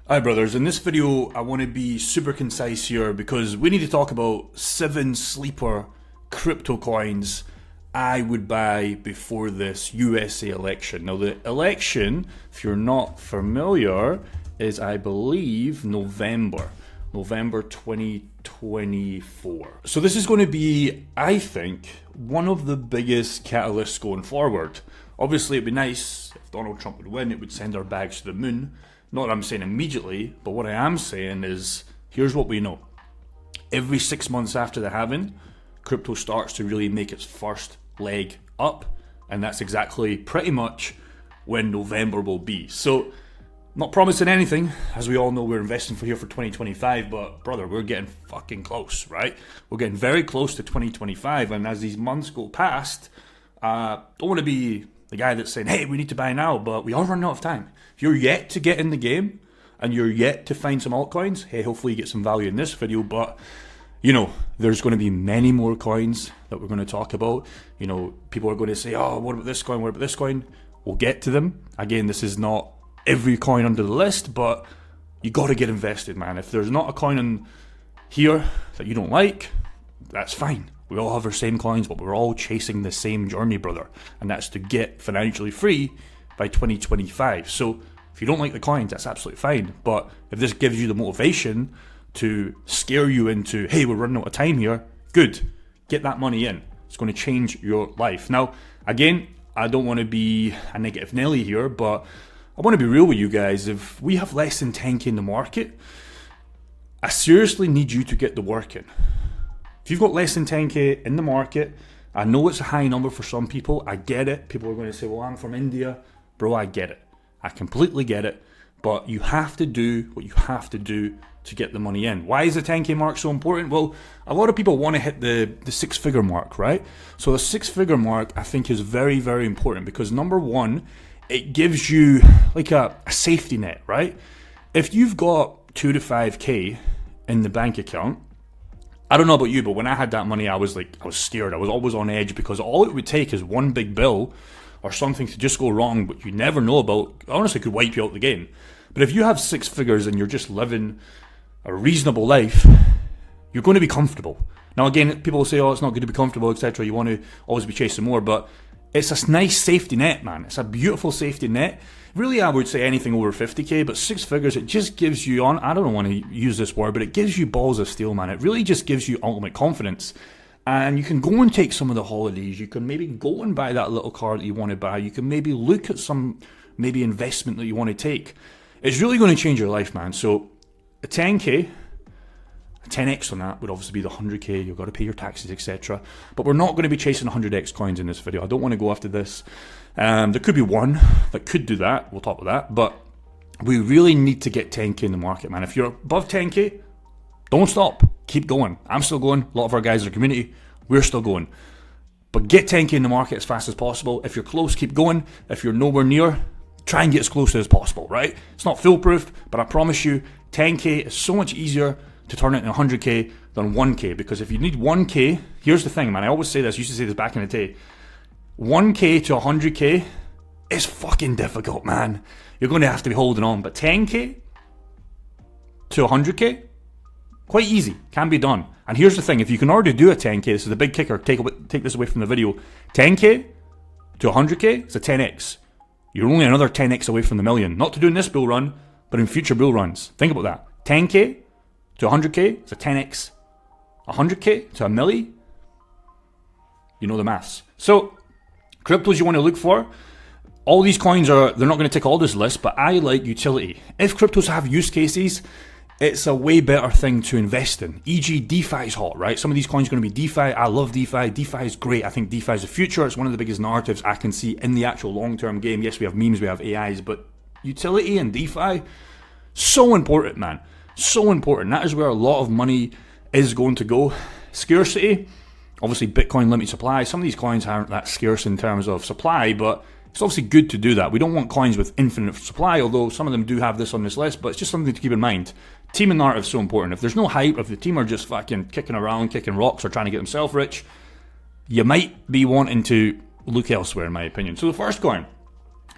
Hi brothers, in this video I want to be super concise here because we need to talk about 7 sleeper crypto coins I would buy before this USA election. Now the election, if you're not familiar, is I believe November 2024. So this is going to be, I think, one of the biggest catalysts going forward. Obviously it'd be nice if Donald Trump would win, it would send our bags to the moon. Not that I'm saying immediately, but what I am saying is, here's what we know. Every 6 months after the halving, crypto starts to really make its first leg up, and that's exactly pretty much when November will be. So, not promising anything, as we all know we're investing for 2025, but brother, we're getting fucking close, right? We're getting very close to 2025, and as these months go past, don't want to be the guy that's saying, hey, we need to buy now, but we are running out of time. If you're yet to get in the game and you're yet to find some altcoins, hey, hopefully you get some value in this video, but you know, there's going to be many more coins that we're going to talk about. You know, people are going to say, oh, what about this coin? What about this coin? We'll get to them. Again, this is not every coin under the list, but you got to get invested, man. If there's not a coin in here that you don't like, that's fine. We all have our same coins, but we're all chasing the same journey, brother. And that's to get financially free by 2025. So if you don't like the coins, that's absolutely fine. But if this gives you the motivation to scare you into, hey, we're running out of time here, good. Get that money in. It's going to change your life. Now, again, I don't want to be a negative Nelly here, but I want to be real with you guys. If we have less than 10k in the market, I seriously need you to get the work in. If you've got less than 10k in the market, I know it's a high number for some people. I get it. People are going to say, well, I'm from India. Bro, I get it. I completely get it. But you have to do what you have to do to get the money in. Why is the 10k mark so important? Well, a lot of people want to hit the 6-figure mark, right? So the 6-figure mark, I think, is very, very important because number one, it gives you like a safety net, right? If you've got 2 to 5k in the bank account, I don't know about you, but when I had that money, I was scared. I was always on edge because all it would take is one big bill or something to just go wrong, but you never know about, honestly could wipe you out the game. But if you have 6 figures and you're just living a reasonable life, you're going to be comfortable. Now again, people will say, oh, it's not good to be comfortable, etc. You want to always be chasing more, but it's a nice safety net, man. It's a beautiful safety net. Really, I would say anything over 50k, but 6 figures, it just gives you, I don't want to use this word, but it gives you balls of steel, man. It really just gives you ultimate confidence. And you can go and take some of the holidays. You can maybe go and buy that little car that you want to buy. You can maybe look at some maybe investment that you want to take. It's really going to change your life, man. So a 10k, a 10x on that would obviously be the 100k. You've got to pay your taxes, etc. But we're not going to be chasing 100x coins in this video. I don't want to go after this. There could be one that could do that. We'll talk about that. But we really need to get 10k in the market, man. If you're above 10k, don't stop. Keep going. I'm still going. A lot of our guys in the community, we're still going. But get 10k in the market as fast as possible. If you're close, keep going. If you're nowhere near, try and get as close as possible, right? It's not foolproof, but I promise you, 10k is so much easier to turn it into 100k than 1k. Because if you need 1k, here's the thing, man. I always say this. I used to say this back in the day. 1k to 100k is fucking difficult, man. You're going to have to be holding on. But 10k to 100k, quite easy, can be done. And here's the thing, if you can already do a 10k, this is the big kicker, take this away from the video, 10k to 100k, it's a 10x. You're only another 10x away from the million. Not to do in this bull run, but in future bull runs. Think about that. 10k to 100k, it's a 10x. 100k to a milli, you know the maths. So, cryptos you want to look for, all these coins they're not going to tick all this list, but I like utility. If cryptos have use cases, it's a way better thing to invest in. E.g. DeFi is hot, right? Some of these coins are going to be DeFi. I love DeFi. DeFi is great. I think DeFi is the future. It's one of the biggest narratives I can see in the actual long-term game. Yes, we have memes, we have AIs, but utility and DeFi, so important, man. So important. That is where a lot of money is going to go. Scarcity, obviously Bitcoin limited supply. Some of these coins aren't that scarce in terms of supply, but it's obviously good to do that. We don't want coins with infinite supply, although some of them do have this on this list, but it's just something to keep in mind. Team and narrative is so important. If there's no hype, if the team are just fucking kicking around, kicking rocks, or trying to get themselves rich, you might be wanting to look elsewhere, in my opinion. So the first coin,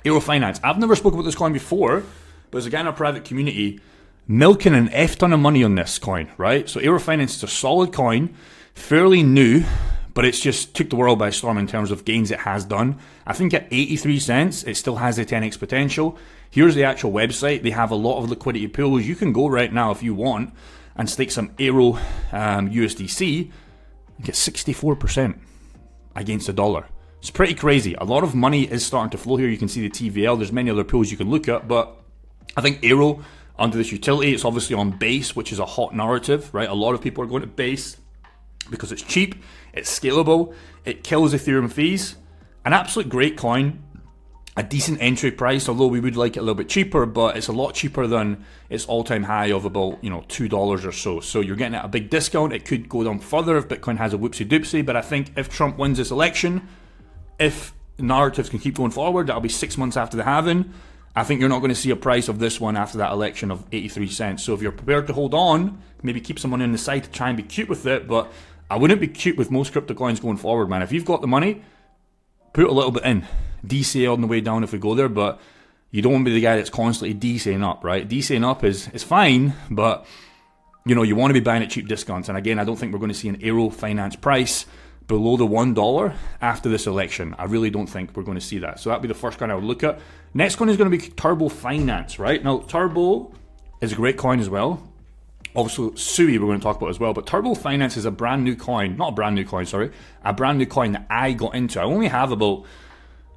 Aero Finance. I've never spoken about this coin before, but as a guy in our private community, milking an F ton of money on this coin, right? So Aero Finance is a solid coin, fairly new, but it's just took the world by storm in terms of gains it has done. I think at 83 cents, it still has a 10x potential. Here's the actual website. They have a lot of liquidity pools. You can go right now if you want and stake some Aero USDC and get 64% against the dollar. It's pretty crazy. A lot of money is starting to flow here. You can see the TVL. There's many other pools you can look at, but I think Aero under this utility, it's obviously on base, which is a hot narrative, right? A lot of people are going to base because it's cheap, it's scalable, it kills Ethereum fees. An absolute great coin, a decent entry price, although we would like it a little bit cheaper, but it's a lot cheaper than its all-time high of about, $2 or so. So you're getting at a big discount. It could go down further if Bitcoin has a whoopsie-doopsie, but I think if Trump wins this election, if narratives can keep going forward, that'll be 6 months after the halving. I think you're not going to see a price of this one after that election of 83 cents. So if you're prepared to hold on, maybe keep some money on the side to try and be cute with it, but I wouldn't be cute with most crypto coins going forward, man. If you've got the money, put a little bit in. DCA on the way down if we go there, but you don't want to be the guy that's constantly DCAing up, right? DCAing up is fine, but you want to be buying at cheap discounts. And again, I don't think we're going to see an Aero Finance price below the $1 after this election. I really don't think we're going to see that. So that'd be the first coin I would look at. Next one is going to be Turbo Finance, right? Now, Turbo is a great coin as well. Also, Sui we're going to talk about as well. But Turbo Finance is a brand new coin. Not a brand new coin, sorry. A brand new coin that I got into. I only have about,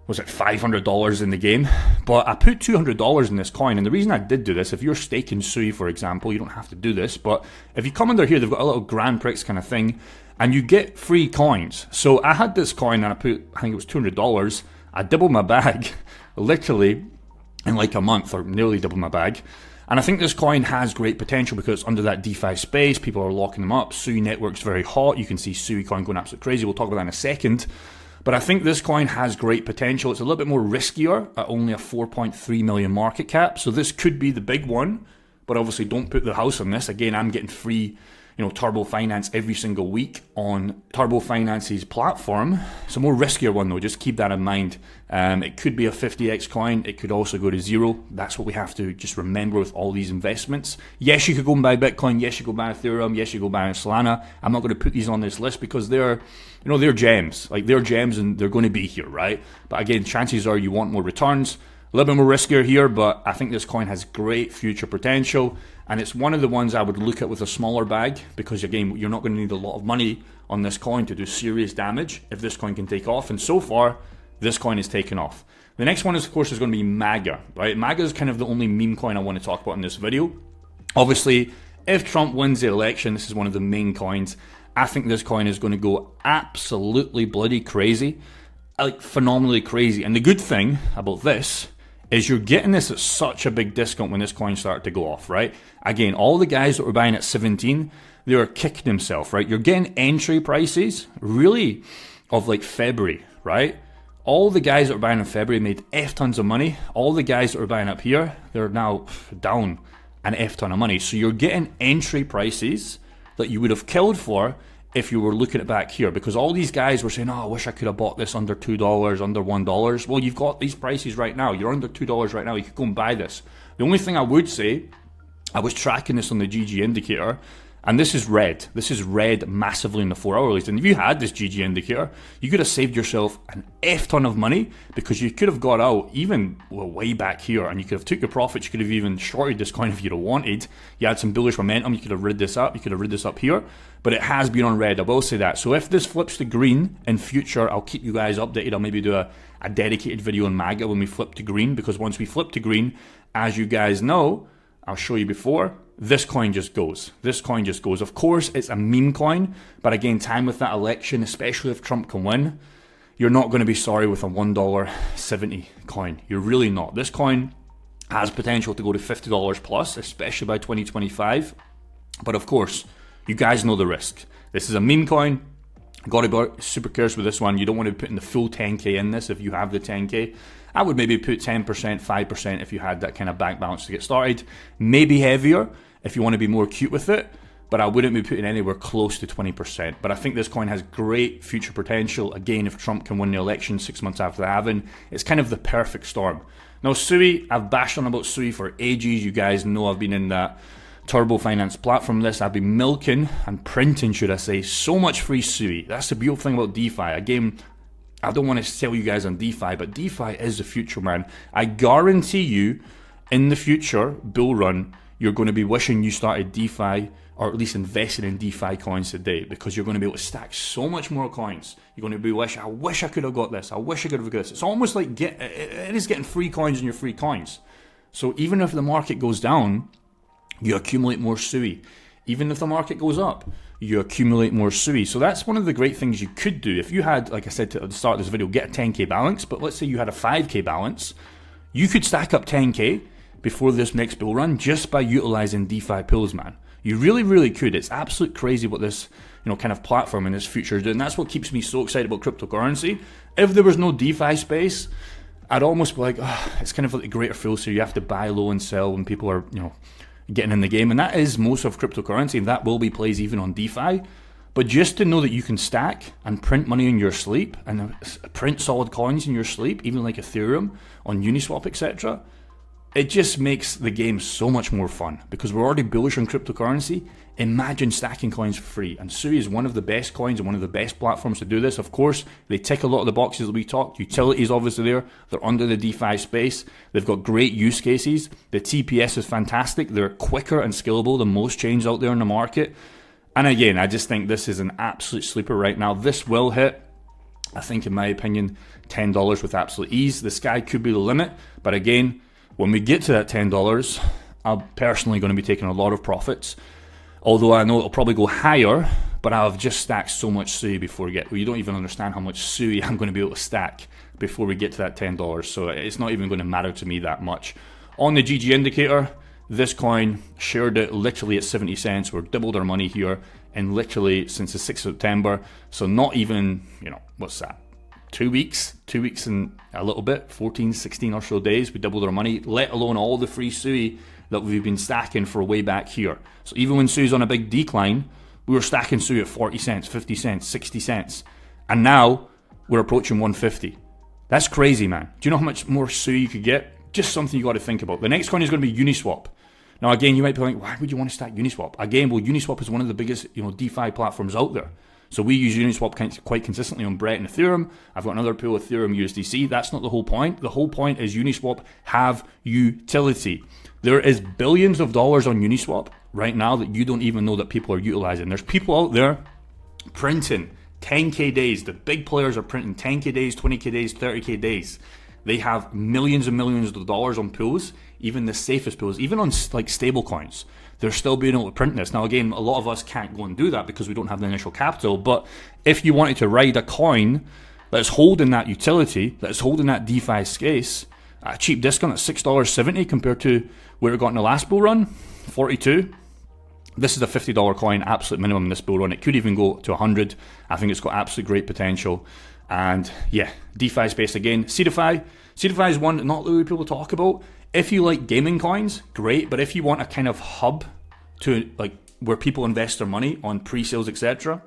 $500 in the game? But I put $200 in this coin. And the reason I did do this, if you're staking Sui, for example, you don't have to do this. But if you come under here, they've got a little Grand Prix kind of thing. And you get free coins. So I had this coin and I think it was $200. I doubled my bag, literally, in like a month, or nearly doubled my bag. And I think this coin has great potential because under that DeFi space, people are locking them up. Sui network's very hot. You can see Sui coin going absolutely crazy. We'll talk about that in a second. But I think this coin has great potential. It's a little bit more riskier at only a 4.3 million market cap. So this could be the big one. But obviously don't put the house on this. Again, I'm getting free Turbo Finance every single week on Turbo Finance's platform. It's a more riskier one though, just keep that in mind. It could be a 50x coin, it could also go to zero. That's what we have to just remember with all these investments. Yes, you could go and buy Bitcoin, yes, you could buy Ethereum, yes, you could go buy Solana. I'm not going to put these on this list because they're gems. Like, they're gems and they're going to be here, right? But again, chances are you want more returns. A little bit more riskier here, but I think this coin has great future potential. And it's one of the ones I would look at with a smaller bag because, again, you're not going to need a lot of money on this coin to do serious damage if this coin can take off. And so far, this coin is taken off. The next one, of course, is going to be MAGA, right? MAGA is kind of the only meme coin I want to talk about in this video. Obviously, if Trump wins the election, this is one of the main coins. I think this coin is going to go absolutely bloody crazy, like phenomenally crazy. And the good thing about this is you're getting this at such a big discount when this coin started to go off, right? Again, all the guys that were buying at 17, they were kicking themselves, right? You're getting entry prices, really, of like February, right? All the guys that were buying in February made F tons of money. All the guys that were buying up here, they're now down an F ton of money. So you're getting entry prices that you would have killed for if you were looking at back here, because all these guys were saying, oh, I wish I could have bought this under $2, under $1. Well, you've got these prices right now. You're under $2 right now. You could go and buy this. The only thing I would say, I was tracking this on the GG indicator, and this is red. This is red massively in the 4 hourlies. And if you had this GG indicator, you could have saved yourself an F ton of money because you could have got out even way back here and you could have took your profits. You could have even shorted this coin if you'd have wanted. You had some bullish momentum. You could have rid this up. You could have rid this up here. But it has been on red. I will say that. So if this flips to green in future, I'll keep you guys updated. I'll maybe do a dedicated video on MAGA when we flip to green, because once we flip to green, as you guys know, I'll show you before, this coin just goes. This coin just goes. Of course, it's a meme coin, but again, time with that election, especially if Trump can win, you're not going to be sorry with a $1.70 coin. You're really not. This coin has potential to go to $50 plus, especially by 2025. But of course, you guys know the risk. This is a meme coin. Got to be super careful with this one. You don't want to be putting the full 10K in this if you have the 10K. I would maybe put 10%, 5% if you had that kind of bank balance to get started. Maybe heavier if you want to be more cute with it, but I wouldn't be putting anywhere close to 20%. But I think this coin has great future potential. Again, if Trump can win the election 6 months after the halving, it's kind of the perfect storm. Now, Sui, I've bashed on about Sui for ages. You guys know I've been in that turbo finance platform this. I've been milking and printing, should I say, so much free SUI. That's the beautiful thing about DeFi. Again, I don't want to sell you guys on DeFi, but DeFi is the future, man. I guarantee you, in the future bull run, you're going to be wishing you started DeFi, or at least invested in DeFi coins today, because you're going to be able to stack so much more coins. You're going to be I wish I could have got this. I wish I could have got this. It's almost like it is getting free coins in your free coins. So even if the market goes down, you accumulate more SUI. Even if the market goes up, you accumulate more SUI. So that's one of the great things you could do. If you had, like I said at the start of this video, get a 10k balance, but let's say you had a 5k balance, you could stack up 10k before this next bull run just by utilizing DeFi pools, man. You really, really could. It's absolute crazy what this, kind of platform in this future is doing. That's what keeps me so excited about cryptocurrency. If there was no DeFi space, I'd almost be like, it's kind of like the greater fool. So you have to buy low and sell when people are, getting in the game. And that is most of cryptocurrency, and that will be plays even on DeFi. But just to know that you can stack and print money in your sleep and print solid coins in your sleep, even like Ethereum on Uniswap, etc., it just makes the game so much more fun, because we're already bullish on cryptocurrency. Imagine stacking coins for free. And SUI is one of the best coins and one of the best platforms to do this. Of course, they tick a lot of the boxes that we talked. Utility is obviously there. They're under the DeFi space. They've got great use cases. The TPS is fantastic. They're quicker and scalable than most chains out there in the market. And again, I just think this is an absolute sleeper right now. This will hit, I think, in my opinion, $10 with absolute ease. The sky could be the limit. But again, when we get to that $10, I'm personally going to be taking a lot of profits. Although I know it'll probably go higher, but I've just stacked so much SUI before we get. Well, you don't even understand how much SUI I'm going to be able to stack before we get to that $10. So it's not even going to matter to me that much. On the GG indicator, this coin shared it literally at 70 cents. We're doubled our money here, and literally since the 6th of September. So not even, what's that? 2 weeks and a little bit, 14, 16 or so days, we doubled our money, let alone all the free SUI that we've been stacking for way back here. So even when SUI's on a big decline, we were stacking SUI at 40 cents, 50 cents, 60 cents. And now we're approaching 150. That's crazy, man. Do you know how much more SUI you could get? Just something you got to think about. The next coin is going to be Uniswap. Now again, you might be like, why would you want to stack Uniswap? Again, well, Uniswap is one of the biggest, DeFi platforms out there. So we use Uniswap quite consistently on Brett and Ethereum. I've got another pool, Ethereum USDC. That's not the whole point. The whole point is Uniswap have utility. There is billions of dollars on Uniswap right now that you don't even know that people are utilizing. There's people out there printing 10k days. The big players are printing 10k days, 20k days, 30k days. They have millions and millions of dollars on pools, even the safest pools, even on like stable coins. They're still being able to print this. Now again, a lot of us can't go and do that because we don't have the initial capital, but if you wanted to ride a coin that's holding that utility, that's holding that DeFi space, at a cheap discount at $6.70 compared to where it got in the last bull run, 42. This is a $50 coin, absolute minimum in this bull run. It could even go to 100. I think it's got absolute great potential. And yeah, DeFi space again. CeDeFi is one that not really people talk about. If you like gaming coins, great. But if you want a kind of hub to like where people invest their money on pre-sales, etc.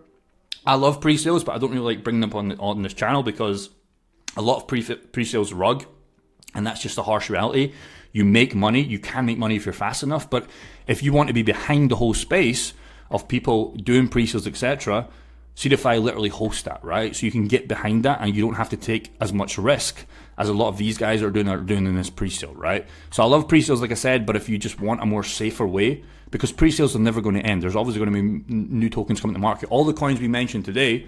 I love pre-sales, but I don't really like bringing them up on this channel because a lot of pre-sales rug, and that's just a harsh reality. You make money, you can make money if you're fast enough, but if you want to be behind the whole space of people doing pre-sales, etc., CeDeFi literally hosts that, right? So you can get behind that and you don't have to take as much risk as a lot of these guys are doing in this pre-sale, right? So I love pre-sales, like I said, but if you just want a more safer way, because pre-sales are never going to end. There's obviously going to be new tokens coming to market. All the coins we mentioned today,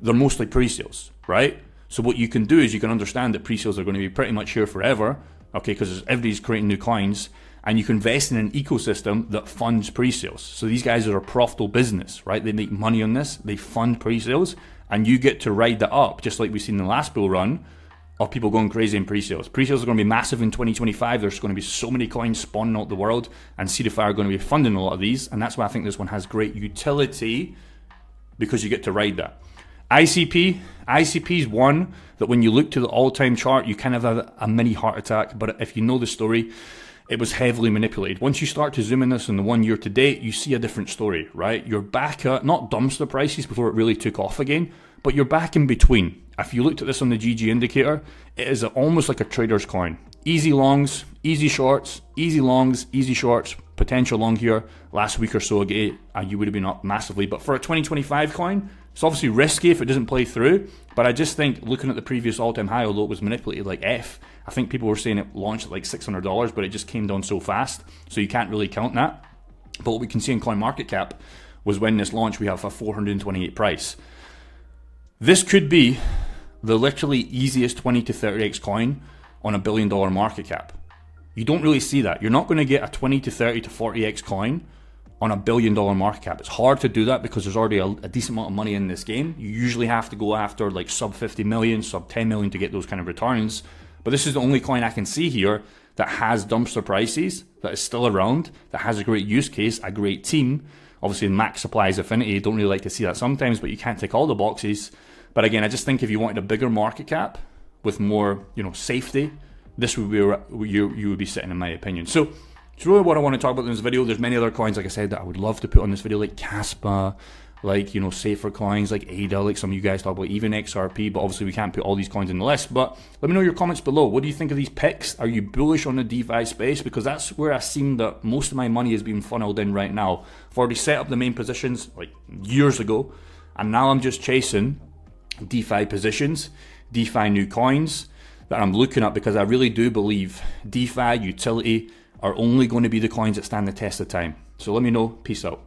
they're mostly pre-sales, right? So what you can do is you can understand that pre-sales are going to be pretty much here forever, okay, because everybody's creating new coins, and you can invest in an ecosystem that funds pre-sales. So these guys are a profitable business, right? They make money on this, they fund pre-sales, and you get to ride that up, just like we've seen in the last bull run, of people going crazy in pre-sales. Pre-sales are going to be massive in 2025. There's going to be so many coins spawning out the world, and CeDeFi are going to be funding a lot of these, and that's why I think this one has great utility, because you get to ride that. ICP is one that when you look to the all-time chart, you kind of have a mini heart attack, but if you know the story, it was heavily manipulated. Once you start to zoom in this in the 1 year to date, you see a different story, right? You're back at, not dumpster prices before it really took off again, but you're back in between. If you looked at this on the GG indicator, it is almost like a trader's coin. Easy longs, easy shorts, easy longs, easy shorts, potential long here last week or so ago, you would have been up massively. But for a 2025 coin, it's obviously risky if it doesn't play through. But I just think looking at the previous all-time high, although it was manipulated like F, I think people were saying it launched at like $600, but it just came down so fast. So you can't really count that. But what we can see in CoinMarketCap was when this launched, we have a 428 price. This could be the literally easiest 20 to 30x coin on a $1 billion market cap. You don't really see that. You're not going to get a 20 to 30 to 40x coin on a $1 billion market cap. It's hard to do that because there's already a decent amount of money in this game. You usually have to go after like sub 50 million, sub 10 million to get those kind of returns. But this is the only coin I can see here that has dumpster prices, that is still around, that has a great use case, a great team. Obviously, max supply is affinity. Don't really like to see that sometimes, but you can't tick all the boxes. But again, I just think if you wanted a bigger market cap with more, safety, this would be where you would be sitting, in my opinion. So it's really what I want to talk about in this video. There's many other coins, like I said, that I would love to put on this video, like Caspa, like, safer coins, like ADA, like some of you guys talk about, even XRP, but obviously we can't put all these coins in the list. But let me know your comments below. What do you think of these picks? Are you bullish on the DeFi space? Because that's where I seem that most of my money is being funneled in right now. I've already set up the main positions like years ago, and now I'm just chasing DeFi positions, DeFi new coins that I'm looking at, because I really do believe DeFi, utility are only going to be the coins that stand the test of time. So let me know. Peace out.